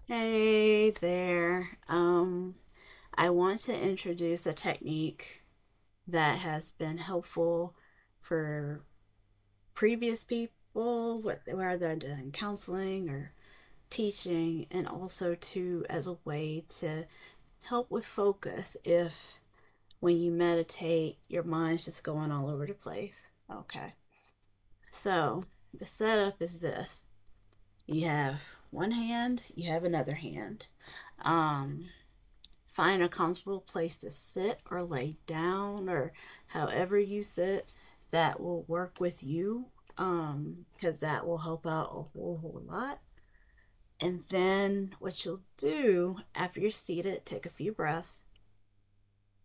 Hey there. I want to introduce a technique that has been helpful for previous people, whether they're doing counseling or teaching, and also too as a way to help with focus if when you meditate, your mind's just going all over the place. Okay. So the setup is this. You have one hand, you have another hand. Um, Find a comfortable place to sit or lay down or however you sit that will work with you, because that will help out a whole lot. And then what you'll do after you're seated, take a few breaths,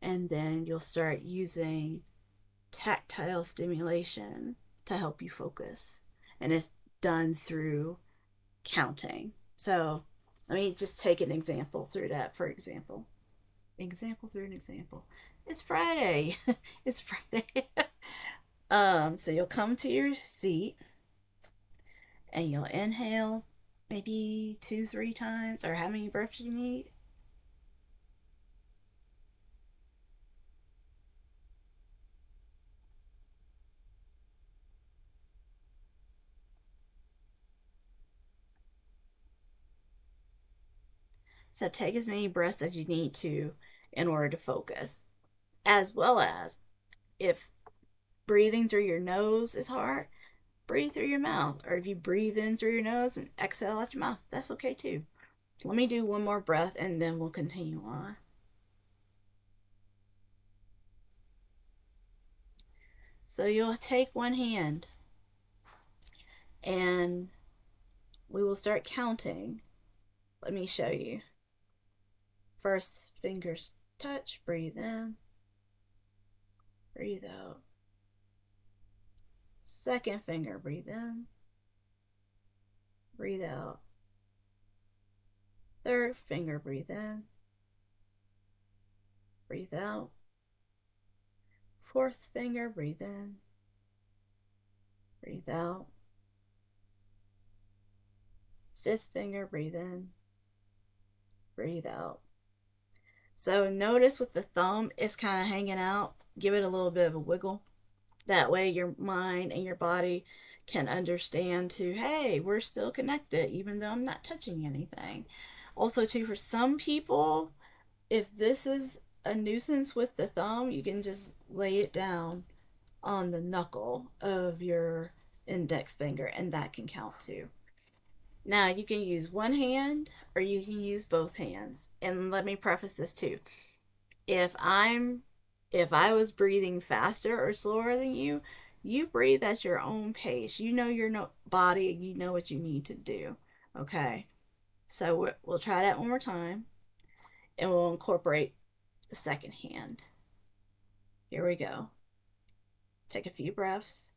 and then you'll start using tactile stimulation to help you focus. And it's done through counting. So let me just take an example through that. For example through an example. It's Friday. It's Friday. So you'll come to your seat and you'll inhale maybe two, three times, or how many breaths you need. So take as many breaths as you need to in order to focus. As well as if breathing through your nose is hard, breathe through your mouth. Or if you breathe in through your nose and exhale out your mouth, that's okay too. Let me do one more breath and then we'll continue on. So you'll take one hand and we will start counting. Let me show you. First, fingers touch, breathe in, breathe out. Second finger, breathe in, breathe out. Third finger, breathe in, breathe out. Fourth finger, breathe in, breathe out. Fifth finger, breathe in, breathe out. So notice with the thumb, it's kind of hanging out. Give it a little bit of a wiggle. That way your mind and your body can understand to, hey, we're still connected even though I'm not touching anything. Also too, for some people, if this is a nuisance with the thumb, you can just lay it down on the knuckle of your index finger and that can count too. Now you can use one hand or you can use both hands. And let me preface this too. if I'm if I was breathing faster or slower than you breathe at your own pace. You know your body, you know what you need to do. Okay. So we'll try that one more time and we'll incorporate the second hand. Here we go. Take a few breaths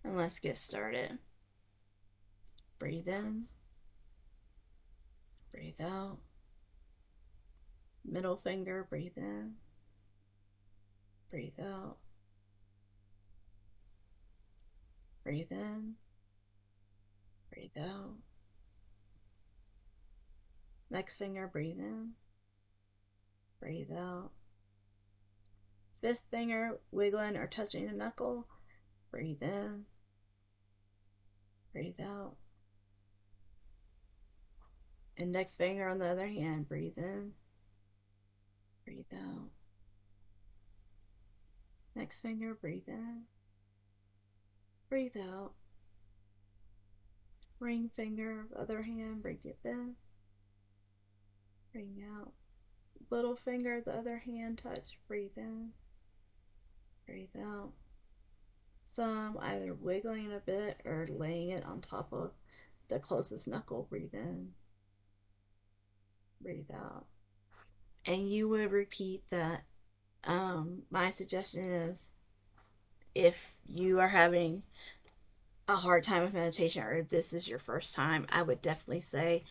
and let's get started. Breathe in, breathe out. Middle finger, breathe in, breathe out. Breathe in, breathe out. Next finger, breathe in, breathe out. Fifth finger wiggling or touching a knuckle, breathe in, breathe out. Index finger on the other hand, breathe in, breathe out. Next finger, breathe in, breathe out. Ring finger, other hand, breathe it in, bring out. Little finger, the other hand, touch, breathe in, breathe out. Thumb either wiggling a bit or laying it on top of the closest knuckle, breathe in, breathe out. And you would repeat that. My suggestion is if you are having a hard time with meditation or if this is your first time, I would definitely say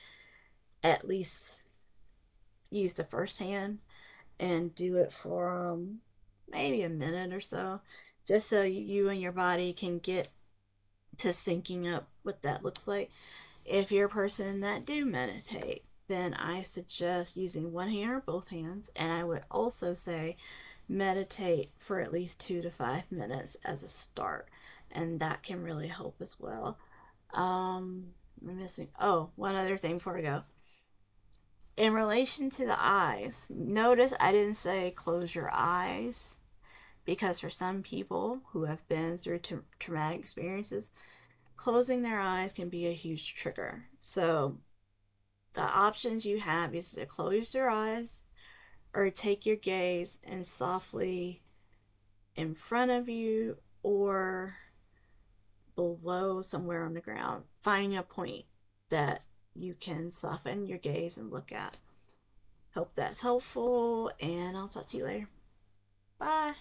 at least use the first hand and do it for maybe a minute or so, just so you and your body can get to syncing up what that looks like. If you're a person that do meditate, then I suggest using one hand or both hands, and I would also say meditate for at least 2 to 5 minutes as a start, and that can really help as well. I'm missing. Oh, one other thing before we go. In relation to the eyes, notice I didn't say close your eyes, because for some people who have been through traumatic experiences, closing their eyes can be a huge trigger. So the options you have is to close your eyes or take your gaze and softly in front of you or below somewhere on the ground, finding a point that you can soften your gaze and look at. Hope that's helpful, and I'll talk to you later. Bye.